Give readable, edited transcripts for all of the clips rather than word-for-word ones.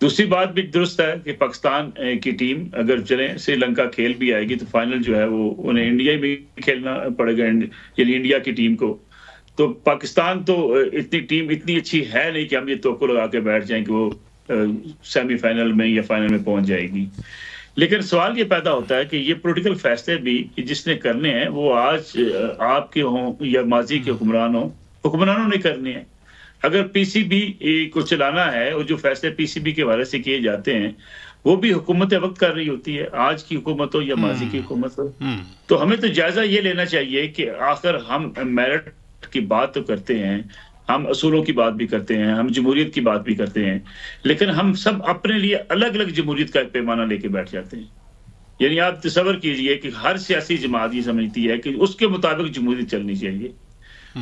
دوسری بات بھی درست ہے کہ پاکستان کی ٹیم اگر چلیں سری لنکا کھیل بھی آئے گی تو فائنل جو ہے وہ انہیں انڈیا میں کھیلنا پڑے گا، یعنی انڈیا کی ٹیم کو. تو پاکستان تو اتنی ٹیم اتنی اچھی ہے نہیں کہ ہم یہ توقع لگا کے بیٹھ جائیں کہ وہ سیمی فائنل میں یا فائنل میں پہنچ جائے گی. لیکن سوال یہ پیدا ہوتا ہے کہ یہ پولیٹیکل فیصلے بھی جس نے کرنے ہیں وہ آج آپ کے ہوں یا ماضی کے حکمرانوں نے کرنے ہیں. اگر پی سی بی کو چلانا ہے اور جو فیصلے پی سی بی کے حوالے سے کیے جاتے ہیں وہ بھی حکومت وقت کر رہی ہوتی ہے، آج کی حکومت ہو یا ماضی کی حکومت ہو. تو ہمیں تو جائزہ یہ لینا چاہیے کہ آخر ہم میرٹ کی بات تو کرتے ہیں، ہم اصولوں کی بات بھی کرتے ہیں، ہم جمہوریت کی بات بھی کرتے ہیں، لیکن ہم سب اپنے لیے الگ الگ جمہوریت کا ایک پیمانہ لے کے بیٹھ جاتے ہیں. یعنی آپ تصور کیجئے کہ ہر سیاسی جماعت یہ سمجھتی ہے کہ اس کے مطابق جمہوریت چلنی چاہیے،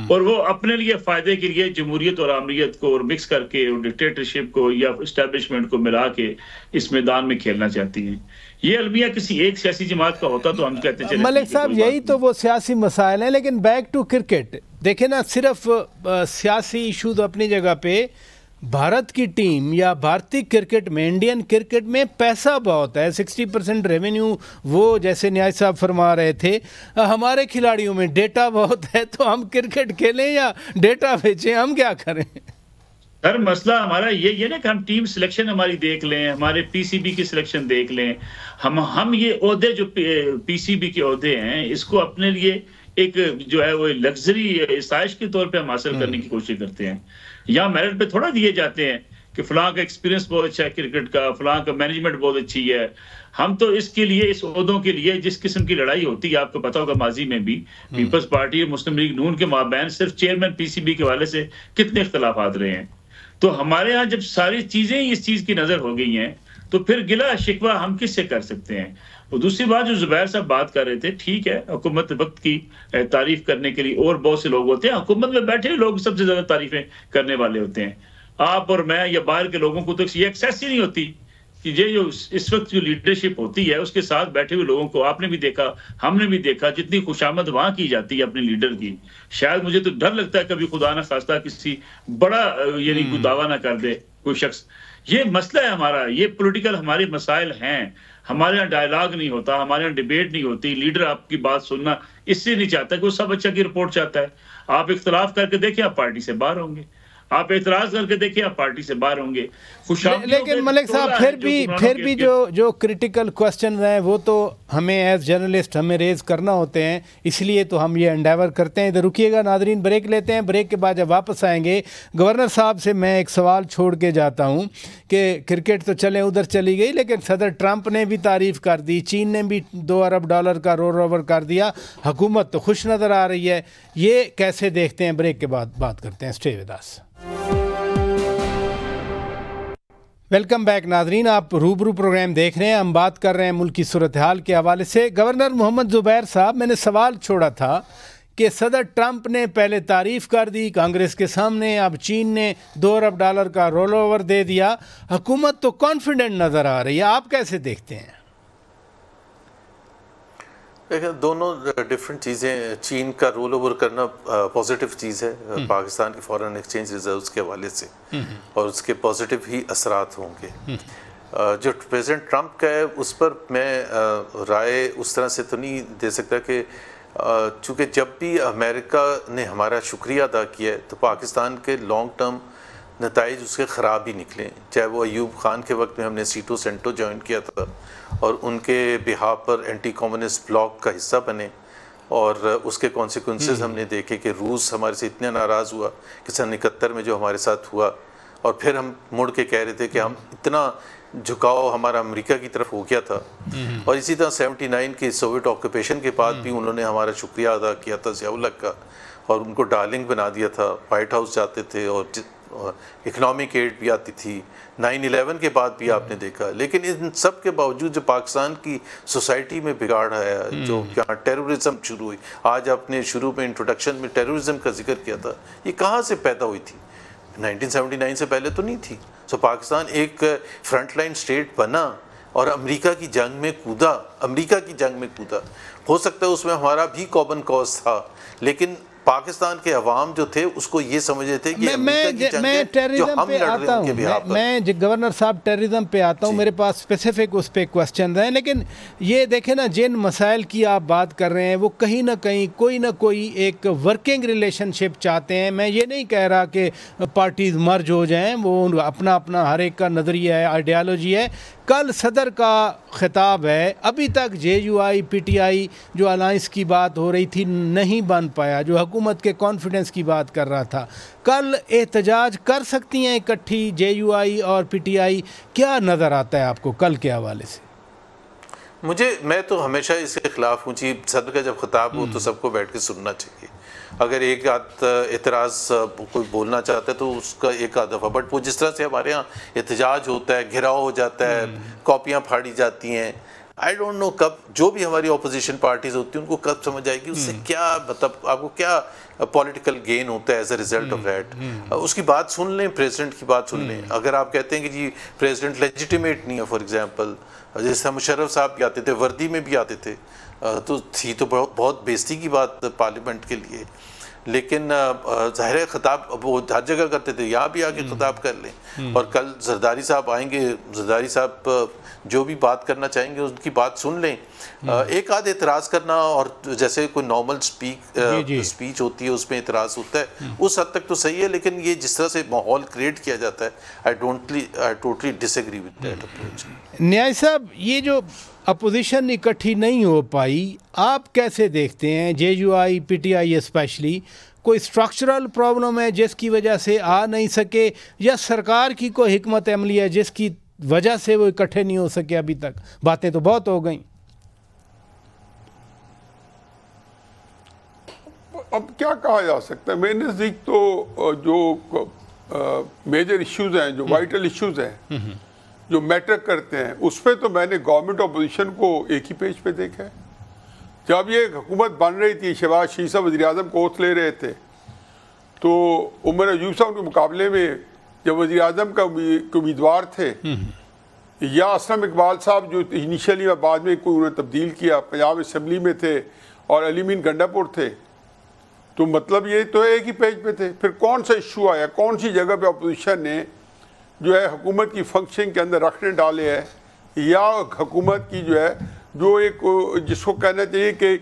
اور وہ اپنے لیے فائدے کے لیے جمہوریت اور عامریت کو اور مکس کر کے اور ڈکٹیٹرشپ کو یا اسٹیبلشمنٹ کو ملا کے اس میدان میں کھیلنا چاہتی ہیں. یہ المیہ کسی ایک سیاسی جماعت کا ہوتا تو ہم کہتے ہیں ملک صاحب یہی تو وہ سیاسی مسائل ہیں. لیکن بیک ٹو کرکٹ دیکھیں نا، صرف سیاسی ایشوز اپنی جگہ پہ، بھارت کی ٹیم یا بھارتی کرکٹ میں، انڈین کرکٹ میں پیسہ بہت ہے، 60% ریونیو وہ جیسے نیاز صاحب فرما رہے تھے. ہمارے کھلاڑیوں میں ڈیٹا بہت ہے، تو ہم کرکٹ کھیلیں یا ڈیٹا بیچیں، ہم کیا کریں؟ سر مسئلہ ہمارا یہ نا کہ ہم ٹیم سلیکشن ہماری دیکھ لیں، ہمارے پی سی بی کی سلیکشن دیکھ لیں. ہم یہ عہدے جو پی سی بی کے عہدے ہیں اس کو اپنے لیے ایک جو ہے وہ لگژری آسائش کے طور پہ ہم حاصل کرنے کی کوشش کرتے ہیں. یا میرٹ پہ تھوڑا دیے جاتے ہیں کہ فلاں کا ایکسپیرینس بہت اچھا ہے کرکٹ کا، فلاں کا مینجمنٹ بہت اچھی ہے. ہم تو اس کے لیے، اس عہدوں کے لیے جس قسم کی لڑائی ہوتی ہے، آپ کو پتا ہوگا ماضی میں بھی پیپلز پارٹی اور مسلم لیگ نون کے مابین صرف چیئرمین پی سی بی کے حوالے سے کتنے اختلافات رہے ہیں. تو ہمارے ہاں جب ساری چیزیں اس چیز کی نظر ہو گئی ہیں تو پھر گلہ شکوہ ہم کس سے کر سکتے ہیں؟ اور دوسری بات جو زبیر صاحب بات کر رہے تھے، ٹھیک ہے حکومت وقت کی تعریف کرنے کے لیے اور بہت سے لوگ ہوتے ہیں، حکومت میں بیٹھے لوگ سب سے زیادہ تعریفیں کرنے والے ہوتے ہیں. آپ اور میں یا باہر کے لوگوں کو تو یہ ایکسیس ہی نہیں ہوتی کہ یہ جو اس وقت جو لیڈرشپ ہوتی ہے اس کے ساتھ بیٹھے ہوئے لوگوں کو آپ نے بھی دیکھا، ہم نے بھی دیکھا، جتنی خوشامد وہاں کی جاتی ہے اپنے لیڈر کی. شاید مجھے تو ڈر لگتا ہے کبھی خدا نہ خواستہ کسی بڑا یعنی کوئی دعویٰ نہ کر دے کوئی شخص. یہ مسئلہ ہے ہمارا، یہ پولیٹیکل ہمارے مسائل ہیں. ہمارے یہاں ڈائلاگ نہیں ہوتا، ہمارے یہاں ڈیبیٹ نہیں ہوتی. لیڈر آپ کی بات سننا اس سے نہیں چاہتا کہ وہ سب اچھا کی رپورٹ چاہتا ہے. آپ اختلاف کر کے دیکھیں آپ پارٹی سے باہر ہوں گے، آپ اعتراض کر کے دیکھیں آپ پارٹی سے باہر ہوں گے. لیکن ملک صاحب پھر بھی جو کریٹیکل کوسچنز ہیں وہ تو ہمیں ایز جرنلسٹ ہمیں ریز کرنا ہوتے ہیں، اس لیے تو ہم یہ انڈیور کرتے ہیں. ادھر رکیے گا ناظرین، بریک لیتے ہیں. بریک کے بعد جب واپس آئیں گے گورنر صاحب سے میں ایک سوال چھوڑ کے جاتا ہوں کہ کرکٹ تو چلیں ادھر چلی گئی، لیکن صدر ٹرمپ نے بھی تعریف کر دی، چین نے بھی $2 ارب کا رول اوور کر دیا، حکومت تو خوش نظر آ رہی ہے. یہ کیسے دیکھتے ہیں؟ بریک کے بعد بات کرتے ہیں. Stay with us. Welcome back ناظرین، آپ روبرو پروگرام دیکھ رہے ہیں. ہم بات کر رہے ہیں ملک کی صورتحال کے حوالے سے. گورنر محمد زبیر صاحب، میں نے سوال چھوڑا تھا کہ صدر ٹرمپ نے پہلے تعریف کر دی کانگریس کے سامنے، اب چین نے $2 ارب کا رول اوور دے دیا، حکومت تو کانفیڈنٹ نظر آ رہی ہے. آپ کیسے دیکھتے ہیں؟ دونوں ڈفرینٹ چیزیں. چین کا رول اوور کرنا پازیٹیو چیز ہے پاکستان کے فارن ایکسچینج ریزروز کے حوالے سے، اور اس کے پازیٹیو ہی اثرات ہوں گے. جو پریزیڈنٹ ٹرمپ کا ہے اس پر میں رائے اس طرح سے تو نہیں دے سکتا کہ چونکہ جب بھی امریکہ نے ہمارا شکریہ ادا کیا ہے تو پاکستان کے لانگ ٹرم نتائج اس کے خراب ہی نکلے. چاہے وہ ایوب خان کے وقت میں ہم نے سیٹو سینٹو جوائن کیا تھا اور ان کے بہاف پر اینٹی کمیونسٹ بلاک کا حصہ بنے، اور اس کے کانسیکوینسز ہم نے دیکھے کہ روس ہمارے سے اتنا ناراض ہوا کہ سن 71 میں جو ہمارے ساتھ ہوا، اور پھر ہم مڑ کے کہہ رہے تھے کہ ہم اتنا جھکاؤ ہمارا امریکہ کی طرف ہو گیا تھا. اور اسی طرح 79 کی سوویٹ آکوپیشن کے بعد بھی انہوں نے ہمارا شکریہ ادا کیا تھا ضیاء الحق کا، اور ان کو ڈارلنگ بنا دیا تھا. وائٹ ہاؤس جاتے تھے اور اکنامک ایڈ بھی آتی تھی. 9/11 کے بعد بھی آپ نے دیکھا. لیکن ان سب کے باوجود جو پاکستان کی سوسائٹی میں بگاڑ آیا، جو یہاں ٹیررزم شروع ہوئی، آج آپ نے شروع میں انٹروڈکشن میں ٹیررزم کا ذکر کیا تھا، یہ کہاں سے پیدا ہوئی تھی؟ 1979 سے پہلے تو نہیں تھی. سو پاکستان ایک فرنٹ لائن اسٹیٹ بنا اور امریکہ کی جنگ میں کودا. ہو سکتا ہے اس میں ہمارا بھی کامن کاز تھا، لیکن پاکستان کے عوام جو تھے اس کو یہ سمجھے تھے کہ میں ٹیررزم پہ آتا ہوں، میں گورنر صاحب ٹیررزم پہ آتا ہوں، میرے پاس اسپیسیفک اس پہ کوسچنز ہیں، لیکن یہ دیکھیں نا جن مسائل کی آپ بات کر رہے ہیں وہ کہیں نہ کہیں کوئی نہ کوئی ایک ورکنگ ریلیشن شپ چاہتے ہیں. میں یہ نہیں کہہ رہا کہ پارٹیز مرج ہو جائیں، وہ اپنا اپنا ہر ایک کا نظریہ ہے، آئیڈیالوجی ہے. کل صدر کا خطاب ہے، ابھی تک جے یو آئی پی ٹی آئی جو الائنس کی بات ہو رہی تھی نہیں بن پایا، جو حکومت کے کانفیڈنس کی بات کر رہا تھا. کل احتجاج کر سکتی ہیں اکٹھی جے یو آئی اور پی ٹی آئی؟ کیا نظر آتا ہے آپ کو کل کے حوالے سے؟ میں تو ہمیشہ اس کے خلاف ہوں. صدر کا جب خطاب ہو تو سب کو بیٹھ کے سننا چاہیے. اگر ایک آدھ اعتراض کوئی بولنا چاہتا ہے تو اس کا ایک آدھ دفعہ، بٹ وہ جس طرح سے ہمارے ہاں احتجاج ہوتا ہے، گھیراؤ ہو جاتا ہے، کاپیاں پھاڑی جاتی ہیں، آئی ڈونٹ نو کب جو بھی ہماری اپوزیشن پارٹیز ہوتی ہیں ان کو کب سمجھ آئے گی اس سے کیا مطلب آپ کو کیا پولیٹیکل گین ہوتا ہے as a result of that. اس کی بات سن لیں، پریزیڈنٹ کی بات سن لیں. اگر آپ کہتے ہیں کہ جی پریزیڈنٹ لیجیٹیمیٹ نہیں ہے، فار ایگزامپل جیسے مشرف صاحب بھی آتے تھے، وردی میں بھی آتے تھے، تو تھی تو بہت بیزتی کی بات پارلیمنٹ کے لیے. لیکن ظاہر خطاب وہ ہر جگہ کرتے تھے، یہاں بھی آگے خطاب کر لیں. اور کل زرداری صاحب آئیں گے، زرداری صاحب جو بھی بات کرنا چاہیں گے ان کی بات سن لیں. ایک آدھ اعتراض کرنا اور جیسے کوئی نارمل اسپیچ ہوتی ہے اس میں اعتراض ہوتا ہے، اس حد تک تو صحیح ہے. لیکن یہ جس طرح سے ماحول کریٹ کیا جاتا ہے، I totally disagree with that approach. نیاز صاحب، یہ جو اپوزیشن اکٹھی نہیں ہو پائی، آپ کیسے دیکھتے ہیں؟ J U I P T I especially, کوئی اسٹرکچرل پرابلم ہے جس کی وجہ سے آ نہیں سکے، یا سرکار کی کوئی حکمت عملی ہے جس کی وجہ سے وہ اکٹھے نہیں ہو سکے؟ ابھی تک باتیں تو بہت ہو گئیں. اب کیا کہا جا سکتا ہے؟ میرے نزدیک تو جو میجر ایشوز ہیں، جو وائٹل ایشوز ہیں، جو میٹر کرتے ہیں، اس پہ تو میں نے گورنمنٹ اپوزیشن کو ایک ہی پیج پہ دیکھا ہے. جب یہ حکومت بن رہی تھی، شہباز شریف صاحب وزیر اعظم کو اوتھ لے رہے تھے، تو عمر ایوب صاحب کے مقابلے میں جب وزیر اعظم کا امیدوار تھے، یا اسلم اقبال صاحب جو انیشلی اور بعد میں کوئی انہوں نے تبدیل کیا، پنجاب اسمبلی میں تھے، اور علی مین گنڈا پور تھے، تو مطلب یہ تو ایک ہی پیج پہ تھے. پھر کون سا ایشو آیا، کون سی جگہ پہ اپوزیشن نے جو ہے حکومت کی فنکشن کے اندر رکھنے ڈالے ہیں، یا حکومت کی جو ہے جو ایک جس کو کہنا چاہیے کہ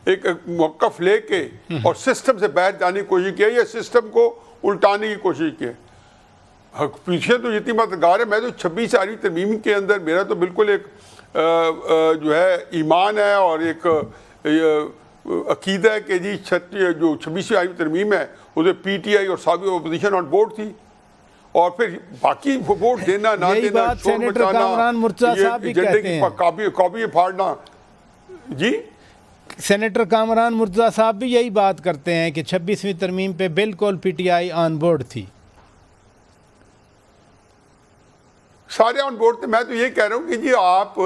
ایک موقف لے کے اور سسٹم سے باہر جانے کی کوشش کی ہے، یا سسٹم کو الٹانے کی کوشش کی ہے. پیچھے تو جتنی مددگار ہے، میں تو 26 ترمیم کے اندر میرا تو بالکل ایک جو ہے ایمان ہے اور ایک عقیدہ ہے کہ جی جو 26 ترمیم ہے اسے پی ٹی آئی اور سابق اپوزیشن آن بورڈ تھی. اور پھر باقی ووٹ دینا نہ دینا، شور مچانا، ایجنڈے کی کاپی پھاڑنا. جی سینیٹر کامران مرتضیٰ صاحب بھی یہی بات کرتے ہیں کہ 26ویں ترمیم پہ بالکل پی ٹی آئی آن بورڈ تھی. سارے آن بورڈ تھے. میں تو یہ کہہ رہا ہوں کہ جی آپ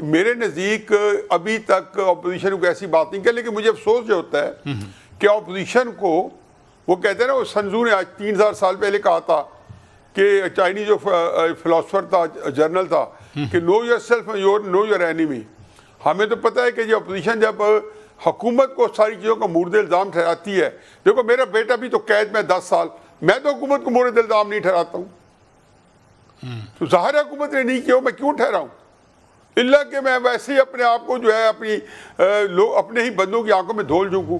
میرے نزدیک ابھی تک اپوزیشن کو ایسی بات نہیں کہہ، لیکن مجھے افسوس جو ہوتا ہے کہ اپوزیشن کو وہ کہتے ہیں نا، وہ سنزو نے آج 3000 سال پہلے کہا تھا کہ چائنیز جو فلاسفر تھا، جرنل تھا، کہ know yourself know your enemy. ہمیں تو پتہ ہے کہ یہ اپوزیشن جب حکومت کو ساری چیزوں کا مورد الزام ٹھہراتی ہے، دیکھو میرا بیٹا بھی تو قید میں 10 سال، میں تو حکومت کو مورد الزام نہیں ٹھہراتا ہوں. تو ظاہر حکومت نے نہیں کیا، میں کیوں ٹھہراؤں؟ اللہ کہ میں ویسے ہی اپنے آپ کو جو ہے اپنے ہی بندوں کی آنکھوں میں دھول جھونکوں.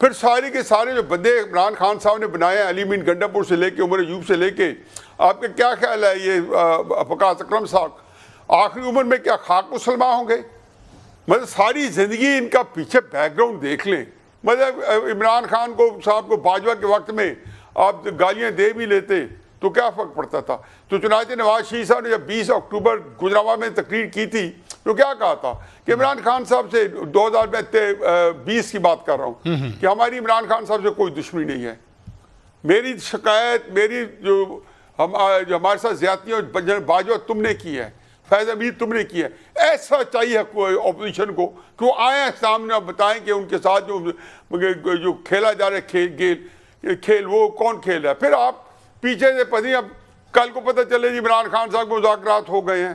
پھر سارے کے سارے جو بندے عمران خان صاحب نے بنائے ہیں، علی مین گنڈا پور سے لے کے عمر ایوب سے لے کے، آپ کا کیا خیال ہے یہ فقاز اکرم صاحب آخری عمر میں کیا خاک مسلمان ہوں گے؟ مطلب ساری زندگی ان کا پیچھے بیک گراؤنڈ دیکھ لیں. مطلب عمران خان کو صاحب کو باجوہ کے وقت میں آپ گالیاں دے بھی لیتے تو کیا فرق پڑتا تھا. تو چنانچہ نواز شریف صاحب نے جب 20 اکتوبر گجرانوالہ میں تقریر کی تھی تو کیا کہا تھا کہ عمران خان صاحب سے 2020 کی بات کر رہا ہوں کہ ہماری عمران خان صاحب سے کوئی دشمنی نہیں ہے. میری شکایت، میری جو ہمارے ساتھ زیادتیاں باجوہ تم نے کی ہے، فیض امیر تم نے کی ہے. ایسا چاہیے اپوزیشن کو کہ وہ آئیں سامنے اور بتائیں کہ ان کے ساتھ جو کھیلا جا رہا ہے کھیل وہ کون کھیل رہا ہے. پھر آپ پیچھے سے پتہ نہیں، اب کل کو پتہ چلے جی عمران خان صاحب کو مذاکرات ہو گئے ہیں.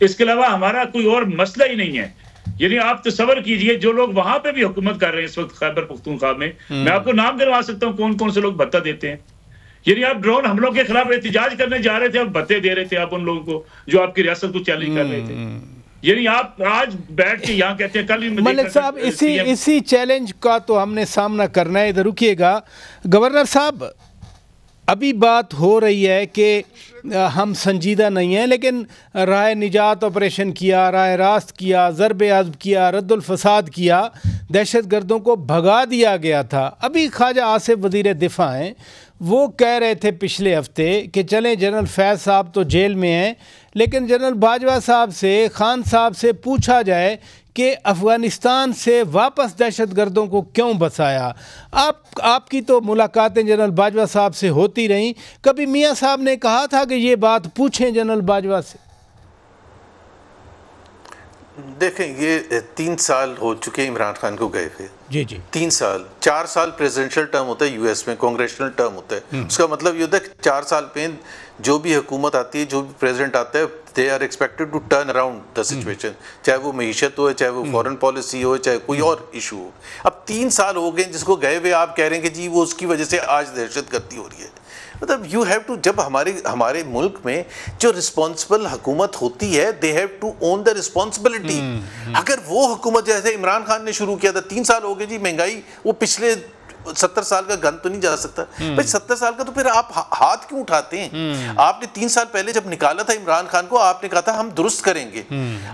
اس کے علاوہ ہمارا کوئی اور مسئلہ ہی نہیں ہے. یعنی آپ تصور کیجئے جو لوگ وہاں پہ بھی حکومت کر رہے ہیں اس وقت خیبر پختونخوا میں, میں آپ کو نام گنوا سکتا ہوں کون کون سے لوگ بھتہ دیتے ہیں. یعنی آپ ڈرون حملوں کے خلاف احتجاج کرنے جا رہے تھے, آپ بھتے دے رہے تھے آپ ان لوگوں کو جو آپ کی ریاست کو چیلنج کر رہے تھے. یعنی آپ آج بیٹھ کے یہاں کہتے ہیں کل ملک صاحب اسی چیلنج کا تو ہم نے سامنا کرنا ہے. ادھر رکیے گا گورنر صاحب, ابھی بات ہو رہی ہے کہ ہم سنجیدہ نہیں ہیں, لیکن راہ نجات آپریشن کیا, راہ راست کیا, ضرب عضب کیا, رد الفساد کیا, دہشت گردوں کو بھگا دیا گیا تھا. ابھی خواجہ آصف وزیر دفاع ہیں, وہ کہہ رہے تھے پچھلے ہفتے کہ چلیں جنرل فیض صاحب تو جیل میں ہیں, لیکن جنرل باجوہ صاحب سے, خان صاحب سے پوچھا جائے کہ افغانستان سے واپس دہشت گردوں کو کیوں بسایا. آپ کی تو ملاقاتیں جنرل باجوہ صاحب سے ہوتی رہیں, کبھی میاں صاحب نے کہا تھا کہ یہ بات پوچھیں جنرل باجوہ سے؟ دیکھیں یہ 3 سال ہو چکے عمران خان کو گئے ہوئے. جی 3 سال, 4 سال پریزیڈنشل ٹرم ہوتا ہے یو ایس میں, کانگریشنل ٹرم ہوتا ہے. اس کا مطلب یہ ہوتا ہے کہ 4 سال پہ جو بھی حکومت آتی ہے, جو بھی پریزیڈنٹ آتا ہے, they are expected to turn around the situation. چاہے وہ معیشت ہو, چاہے وہ فورن پالیسی ہو, چاہے کوئی اور ایشو ہو. اب 3 سال ہو گئے جس کو گئے ہوئے آپ کہہ رہے ہیں کہ جی وہ اس کی وجہ سے آج دہشت گردی ہو رہی ہے. مطلب یو ہیو ٹو, جب ہمارے ملک میں جو رسپانسبل حکومت ہوتی ہے they have to own the responsibility. اگر وہ حکومت جیسے عمران خان نے شروع کیا تھا, 3 سال ہو گئے جی مہنگائی, وہ پچھلے 70 سال کا گن تو نہیں جا سکتا بھائی. 70 سال کا تو پھر آپ ہاتھ کیوں اٹھاتے ہیں؟ آپ نے 3 سال پہلے جب نکالا تھا عمران خان کو, آپ نے کہا تھا ہم درست کریں گے.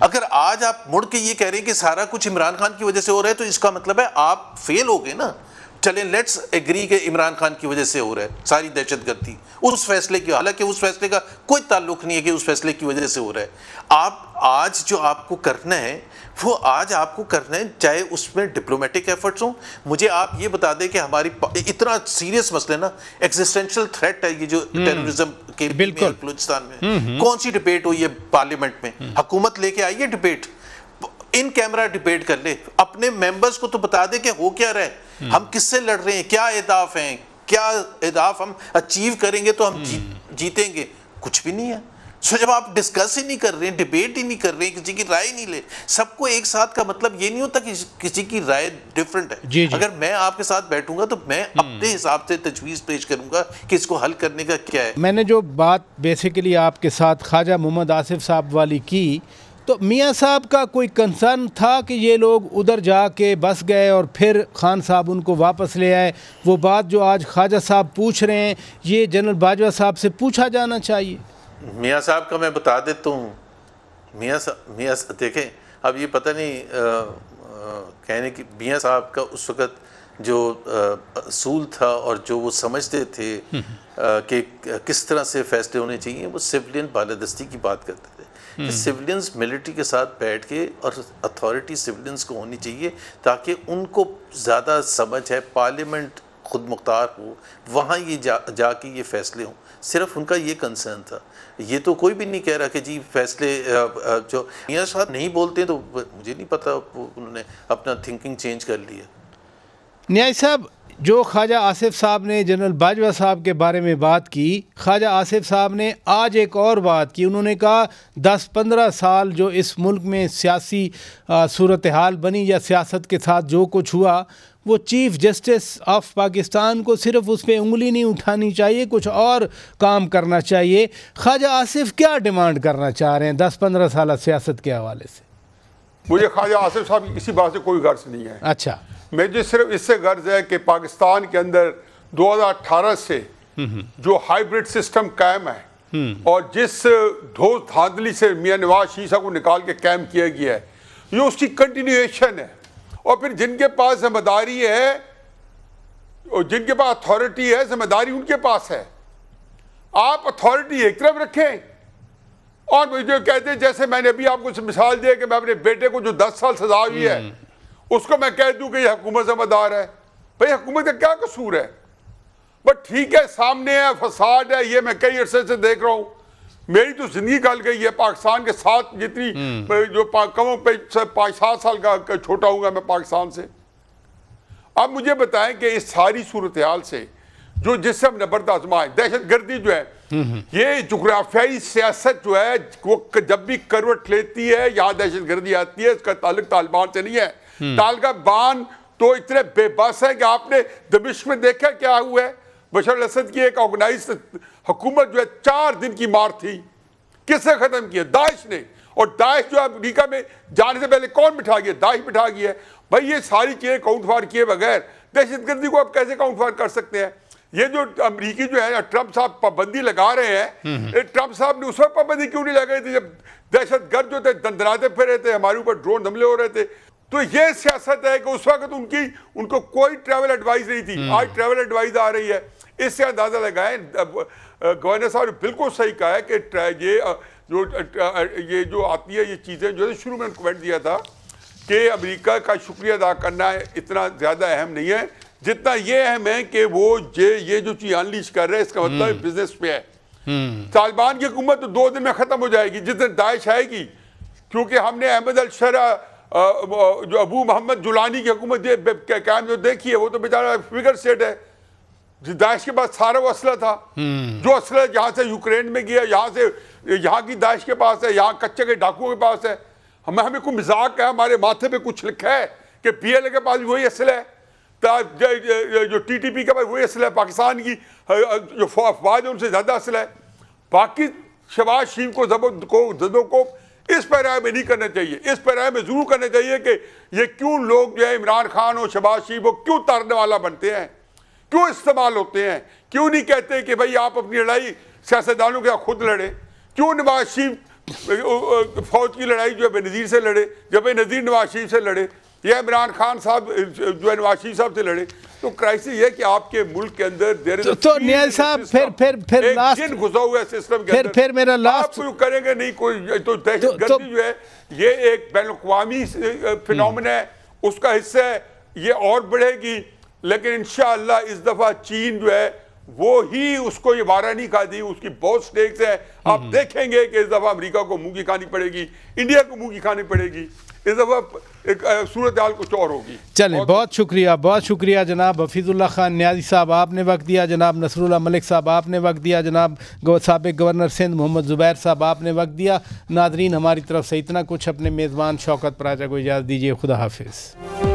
اگر آج آپ مڑ کے یہ کہہ رہے ہیں کہ سارا کچھ عمران خان کی وجہ سے ہو رہا ہے, تو اس کا مطلب ہے آپ فیل ہو گئے نا. چلیں لیٹس ایگری کہ عمران خان کی وجہ سے ہو رہا ہے ساری دہشت گردی, اس فیصلے کی, حالانکہ اس فیصلے کا کوئی تعلق نہیں ہے کہ اس فیصلے کی وجہ سے ہو رہا ہے. آپ آج جو آپ کو کرنا ہے وہ آج آپ کو کرنا ہے, چاہے اس میں ڈپلومیٹک ایفرٹس ہوں. مجھے آپ یہ بتا دیں کہ ہماری اتنا سیریس مسئلہ نا, ایگزسٹینشل تھریٹ ہے یہ جو ٹیررزم کے بلوچستان میں, کون سی ڈبیٹ ہوئی ہے پارلیمنٹ میں؟ حکومت لے کے آئیے ڈبیٹ, ان کیمرہ ڈبیٹ کر لے, اپنے ممبرز کو تو بتا دے کہ ہو کیا رہے, ہم کس سے لڑ رہے ہیں, کیا اہداف ہیں, کیا اہداف ہم اچیو کریں گے تو ہم جیتیں گے. کچھ بھی نہیں ہے. سو جب آپ ڈسکس ہی نہیں کر رہے ہیں, ڈبیٹ ہی نہیں کر رہے ہیں, کسی کی رائے نہیں لے, سب کو ایک ساتھ کا مطلب یہ نہیں ہوتا کہ کسی کی رائے ڈیفرنٹ ہے. اگر میں آپ کے ساتھ بیٹھوں گا تو میں اپنے حساب سے تجویز پیش کروں گا کہ اس کو حل کرنے کا کیا ہے. میں نے جو بات بیسیکلی آپ کے ساتھ خواجہ محمد آصف صاحب والی کی, تو میاں صاحب کا کوئی کنسرن تھا کہ یہ لوگ ادھر جا کے بس گئے اور پھر خان صاحب ان کو واپس لے آئے؟ وہ بات جو آج خواجہ صاحب پوچھ رہے ہیں یہ جنرل باجوہ صاحب سے پوچھا جانا چاہیے. میاں صاحب کا میں بتا دیتا ہوں. میاں دیکھیں, اب یہ پتہ نہیں کہنے کی میاں صاحب کا اس وقت جو اصول تھا اور جو وہ سمجھتے تھے کہ کس طرح سے فیصلے ہونے چاہیے, وہ سویلین بالادستی کی بات کرتے تھے کہ سویلینز ملٹری کے ساتھ بیٹھ کے, اور اتھارٹی سویلینز کو ہونی چاہیے تاکہ ان کو زیادہ سمجھ ہے, پارلیمنٹ خود مختار ہو, وہاں یہ جا کے یہ فیصلے ہوں. صرف ان کا یہ کنسرن تھا. یہ تو کوئی بھی نہیں کہہ رہا کہ جی فیصلے جو میاں صاحب نہیں بولتے تو مجھے نہیں پتا انہوں نے اپنا تھنکنگ چینج کر لیا. نیاز صاحب, جو خواجہ آصف صاحب نے جنرل باجوہ صاحب کے بارے میں بات کی, خواجہ آصف صاحب نے آج ایک اور بات کی. انہوں نے کہا 10-15 سال جو اس ملک میں سیاسی صورتحال بنی یا سیاست کے ساتھ جو کچھ ہوا, وہ چیف جسٹس آف پاکستان کو صرف اس پہ انگلی نہیں اٹھانی چاہیے, کچھ اور کام کرنا چاہیے. خواجہ آصف کیا ڈیمانڈ کرنا چاہ رہے ہیں 10-15 سالہ سیاست کے حوالے سے؟ مجھے خواجہ آصف صاحب کی کسی بات سے کوئی غرض نہیں ہے. اچھا, مجھے صرف اس سے غرض ہے کہ پاکستان کے اندر 2018 سے جو ہائیبرڈ سسٹم قائم ہے اور جس دھوس دھاندلی سے میاں نواز شریف صاحب کو نکال کے قائم کیا گیا ہے, یہ اس کی کنٹینیویشن ہے. اور پھر جن کے پاس ذمہ داری ہے اور جن کے پاس اتھارٹی ہے, ذمہ داری ان کے پاس ہے. آپ اتھارٹی ایک طرف رکھیں اور مجھے کہتے ہیں, جیسے میں نے ابھی آپ کو مثال دی کہ میں اپنے بیٹے کو جو 10 سال سزا ہوئی ہے اس کو میں کہہ دوں کہ یہ حکومت ذمہ دار ہے. بھئی حکومت کا کیا قصور ہے؟ بٹ ٹھیک ہے, سامنے ہے, فساد ہے, یہ میں کئی عرصے سے دیکھ رہا ہوں. میری تو زندگی گل گئی ہے پاکستان کے ساتھ, جتنی جو کموں پہ 5-7 سال کا چھوٹا ہوں گا میں پاکستان سے. اب مجھے بتائیں کہ اس ساری صورتحال سے جو جس سے ہم نے برداشت آزمائے. دہشت گردی جو ہے یہ جغرافیائی سیاست جو ہے وہ جب بھی کروٹ لیتی ہے یہاں دہشت گردی آتی ہے. اس کا تعلق طالبان سے نہیں ہے. طالبان تو اتنے بے بس ہے کہ آپ نے دمشق میں دیکھا کیا ہوا ہے. بشار الاسد کی ایک آرگنائز حکومت جو ہے 4 دن کی مار تھی. کس نے ختم کیا؟ داعش نے. اور داعش جو امریکہ میں جانے سے پہلے کون بٹھا گیا؟ داعش بٹھا گیا ہے. بھائی یہ ساری چیزیں کاؤنٹ فار کیے بغیر دہشت گردی کو آپ کیسے کاؤنٹ فار کر سکتے ہیں؟ یہ جو امریکی جو ہے ٹرمپ صاحب پابندی لگا رہے ہیں, ٹرمپ صاحب نے اس وقت پابندی کیوں نہیں لگائی تھی جب دہشت گرد جو تھے دندناتے پھر رہے تھے, ہمارے اوپر ڈرون حملے ہو رہے تھے. تو یہ سیاست ہے کہ اس وقت ان کو کوئی ٹریول ایڈوائز نہیں تھی. آج ٹریول ایڈوائز آ رہی ہے. اس سے اندازہ لگائیں. گورنر صاحب نے بالکل صحیح کہا ہے کہ یہ جو آتی ہے یہ چیزیں جو ہے شروع میں کمنٹ دیا تھا کہ امریکہ کا شکریہ ادا کرنا اتنا زیادہ اہم نہیں ہے جتنا یہ اہم ہے کہ وہ یہ جو چیز انلیش کر رہے ہیں اس کا مطلب بزنس پہ ہے. طالبان کی حکومت تو 2 دن میں ختم ہو جائے گی جس دن داعش آئے گی, کیونکہ ہم نے احمد الشرع جو ابو محمد جولانی کی حکومت قائم جو دیکھی ہے وہ تو بیچارہ فگر سٹیٹ ہے. داعش کے پاس سارا وہ اسلحہ تھا, جو اسلحہ یہاں سے یوکرین میں گیا, یہاں کی داعش کے پاس ہے, یہاں کچے کے ڈاکوؤں کے پاس ہے. ہمیں کوئی مذاق ہے, ہمارے ماتھے پہ کچھ لکھا ہے کہ پی ایل اے کے پاس بھی وہی اسلحہ ہے, جو ٹی ٹی پی کے پاس وہی اسلحہ ہے, پاکستان کی جو افواج ہے ان سے زیادہ اسلحہ ہے. باقی شہباز شریف کو اس پیرائے میں نہیں کرنا چاہیے. اس پیرائے میں ضرور کرنا چاہیے کہ یہ کیوں لوگ جو ہے عمران خان اور شہباز شریف کو کیوں تارنے والا بنتے ہیں, کیوں استعمال ہوتے ہیں, کیوں نہیں کہتے کہ بھائی آپ اپنی لڑائی سیاستدانوں کے ساتھ خود لڑیں. کیوں نواز شریف فوج کی لڑائی جو ہے بے نظیر سے لڑے, جب بے نظیر نواز شریف سے لڑے, یا عمران خان صاحب جو ہے نواز شریف صاحب سے لڑے. تو کرائسس یہ ہے کہ آپ کے ملک کے اندر تو نیاز صاحب پھر لاسٹ جن گھسا ہوا ہے سسٹم کے اندر, پھر میرا لاسٹ آپ کریں گے نہیں کوئی. تو دہشت گردی جو ہے یہ ایک بین الاقوامی فینومنا ہے, اس کا حصہ ہے, یہ اور بڑھے گی. لیکن انشاءاللہ اس دفعہ چین جو ہے وہ ہی اس کو یہ وارہ نہیں کھا دی, اس کی بہت سٹیکس ہیں. آپ دیکھیں گے کہ اس دفعہ امریکہ کو منہ کی کھانی پڑے گی, انڈیا کو منہ کی کھانی پڑے گی. اس دفعہ ایک صورتحال کچھ اور ہوگی. چلیں, بہت شکریہ جناب حفیظ اللہ خان نیازی صاحب, آپ نے وقت دیا. جناب نصر اللہ ملک صاحب آپ نے وقت دیا. جناب سابق گورنر سندھ محمد زبیر صاحب آپ نے وقت دیا. ناظرین ہماری طرف سے اتنا کچھ. اپنے میزبان شوکت پراچا کو اجازت دیجیے. خدا حافظ.